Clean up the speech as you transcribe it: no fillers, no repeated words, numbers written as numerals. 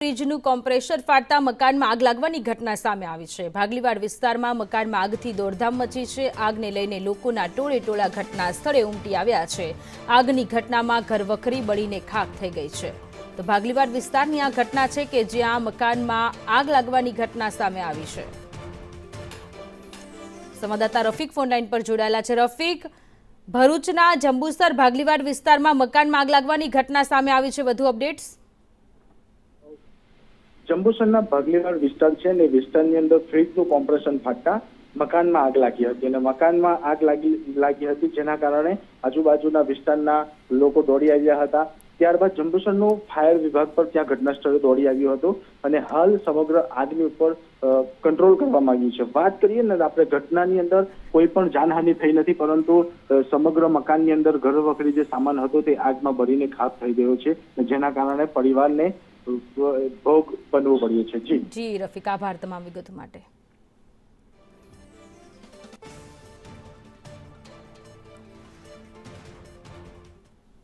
ફ્રીજનું compressor ફાટતા મકાનમાં આગ લાગવાની ઘટના સામે આવી છે। ભાગલીવાડ વિસ્તારમાં મકાનમાં આગથી દોડધામ મચી છે। આગને લઈને લોકોના ટોળે ટોળા ઘટના સ્થળે ઉમટી આવ્યા છે। આગની ઘટનામાં ઘરવખરી બળીને ખાખ થઈ ગઈ છે। તો ભાગલીવાડ વિસ્તારની આ ઘટના છે કે જ્યાં મકાનમાં આગ લાગવાની ઘટના સામે આવી છે। સંવાદદાતા રફીક ફોન લાઈન પર જોડાયેલા છે। રફીક, ભરૂચના જંબુસર ભાગલીવાડ વિસ્તારમાં મકાનમાં આગ લાગવાની ઘટના સામે આવી છે, વધુ અપડેટ્સ? જંબુસરના ભાગલીવાડ વિસ્તાર છે ને વિસ્તારની અંદર ફ્રીજનું કોમ્પ્રેશન ફાટતા મકાનમાં આગ લાગી હતી અને મકાનમાં આગ લાગી હતી જેના કારણે આજુબાજુના વિસ્તારના લોકો દોડી આવ્યા હતા। ત્યારબાદ જંબુસરનું ફાયર વિભાગ પર ત્યાં ઘટના સ્થળે દોડી આવ્યું હતું અને હાલ સમગ્ર આગની ઉપર કંટ્રોલ કરવામાં આવ્યું છે। વાત કરીએ ને આપણે ઘટનાની અંદર કોઈ પણ જાનહાનિ થઈ નથી, પરંતુ સમગ્ર મકાનની અંદર ઘરવખરી જે સામાન હતો તે આગમાં બળીને ખાખ થઈ ગયો છે, જેના કારણે પરિવારને ભોગ બનવું પડ્યું છે। જી રફીક, આભાર તમામ વિગતો માટે।